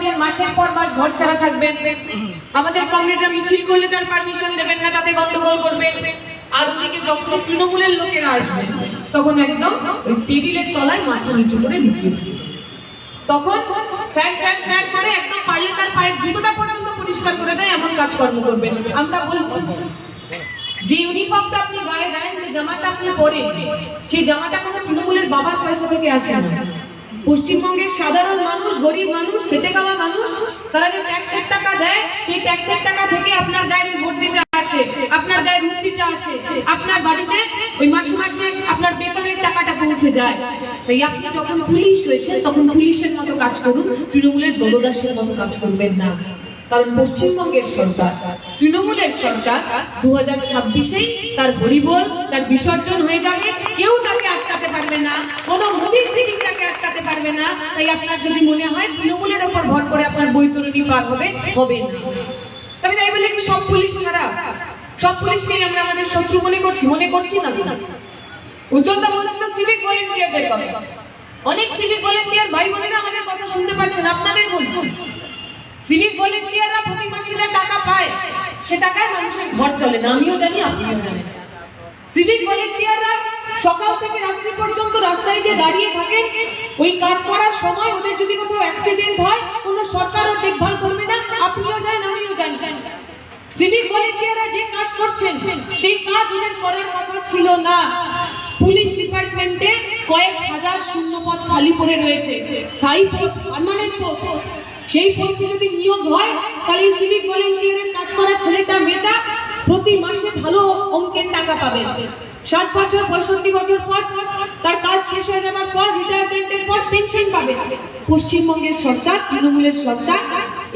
থাকবেন, মাসের পর মাস ঘর ছাড়া থাকবেন। আমাদের কমরেডরা মিছিল করলে তার পারমিশন দেবেন না, তাতে গন্ডগোল করবেন। আর ওদিকে যখন তৃণমূলের লোকেরা আসবে তখন একদম ওই টেবিলের তলায় মাথা নিচু করে লুকিয়ে থাকবে। তখন স্যার স্যার স্যার করে একদম পারলে তার পায়ের জুতোটা পর্যন্ত পরিষ্কার করে দেয়, এমন কাজকর্ম করবেন। আমরা বলছি যে ইউনিফর্মটা আপনি গায়ে দেন, যে জামাটা আপনি পরেন, সেই জামাটা কোনো তৃণমূলের বাবার পয়সা থেকে আসে না। পশ্চিমবঙ্গের সাধারণ মানুষ, গরিব মানুষ, খেটে খাওয়া মানুষ, তারা যে ট্যাক্সের টাকা দেয়, সেই ট্যাক্সের টাকা থেকে আপনার গায়ে ভোট দিতে আসে, আপনার গায়ে ভোট দিতে আসে, আপনার বাড়িতে ওই মাসে মাসে আপনার বেতনের টাকাটা পৌঁছে যায়। তাই আপনি যখন পুলিশ হয়েছেন তখন পুলিশের মতো কাজ করুন, তৃণমূলের দলদাসের মতো কাজ করবেন না। কারণ পশ্চিমবঙ্গের সরকার, তৃণমূলের সরকার 2026-এই তার হরিবোল, তার বিসর্জন হয়ে যাবে। কেউ তাকে আটকাতে পারবে না, কোনো মোদির সিটিং তাকে আটকাতে পারবে না। তাই আপনার যদি মনে হয় তৃণমূলের উপর ভর করে আপনার বৈতরণী পার হবে, হবে না। তবে তাই বলে কি সব পুলিশ খারাপ? সব পুলিশকে আমরা আমাদের শত্রু মনে করছি? মনে করছি না। উজ্জ্বলদা বলছিল সিভিক ভলেন্টিয়ারদের কথা। অনেক সিভিক ভলেন্টিয়ার ভাই বোনেরা আমাদের কথা শুনতে পাচ্ছেন, আপনাদের বলছি। সিভিক ভলেন্টিয়াররা প্রতি মাসে যে টাকা পায়, সে টাকায় মানুষের ঘর চলে না, আমিও জানি, আপনিও জানেন। সিভিক ভলেন্টিয়াররা সকাল থেকে রাত্রি পর্যন্ত রাস্তায় যে দাঁড়িয়ে থাকেন, ওই কাজ করার সময় ওদের যদি কোথাও অ্যাক্সিডেন্ট হয়, কোনো সরকারও দেখভাল করবে না, আপনিও জানেন, আমিও জানি। সিভিক ভলেন্টিয়াররা যে কাজ করছেন, সেই কাজ ওদের করার কথা ছিল না। পুলিশ ডিপার্টমেন্টে কয়েক হাজার শূন্যপদ খালি পড়ে রয়েছে, স্থায়ী পোস্ট, পার্মানেন্ট পোস্ট। সেই পোস্টে যদি নিয়োগ হয়, তাহলে সিভিক ভলেন্টিয়ারের কাজ করা ছেলেটা মেয়েটা প্রতি মাসে ভালো অঙ্কের টাকা পাবে। 60 বছর 65 বছর পর তার কাজ শেষ হয়ে যাওয়ার পর, রিটায়ারমেন্টের পর পেনশন পাবে। পশ্চিমবঙ্গের সরকার, তৃণমূলের সরকার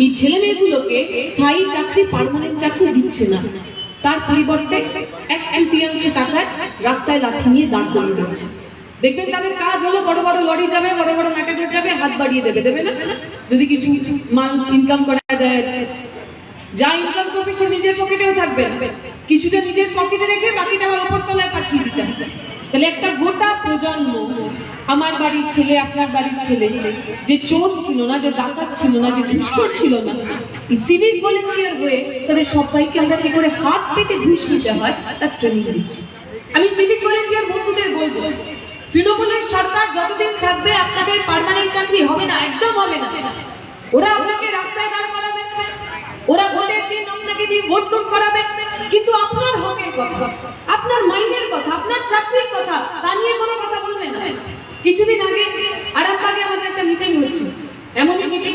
এই ছেলে মেয়েগুলোকে স্থায়ী চাকরি, পার্মানেন্ট চাকরি দিচ্ছে না। তার পরিবর্তে 1/3 টাকায় রাস্তায় লাঠি নিয়ে দাঁড় করিয়ে দিচ্ছে। দেখবেন তাদের কাজ হলো বড় বড় লরি যাবে, বড় বড় ম্যাটাডোর যাবে, হাত বাড়িয়ে দেবে, দেবে না? যদি কিছু মাল ইনকাম করা যায়, যা ইনকাম করবে সে নিজের পকেটেও থাকবে, কিছুটা নিজের পকেটে রেখে বাকিটা ওপর তলায় পাঠিয়ে দিতে হবে। তাহলে একটা গোটা প্রজন্ম, আমার বাড়ির ছেলে, আপনার বাড়ির ছেলে, যে চোর ছিল না, যে ডাকাত ছিল না, যে ঘুষখোর ছিল না, সিভিক ভলেন্টিয়ার হয়ে তাদের সবাইকে আমরা কি করে হাত পেতে ঘুষ নিতে হয় তার ট্রেনিং দিচ্ছি। আমি সিভিক ভলেন্টিয়ার বন্ধুদের বলবো, তৃণমূলের সরকার যতদিন থাকবে আপনাদের পার্মানেন্ট চাকরি হবে না, একদম হবে না। ওরা আপনাকে রাস্তায় দাঁড় করাবে, ওরা ভোটের দিন আপনাকে দিয়ে ভোট টোট করাবে, কিন্তু আপনার হকের কথা, আপনার মাইনের কথা, আপনার চাকরির কথা, তা নিয়ে কোনো কথা বলবেন না। কিছুদিন আগে আরামবাগে আমাদের একটা মিটিং হয়েছিল, এমন মিটিং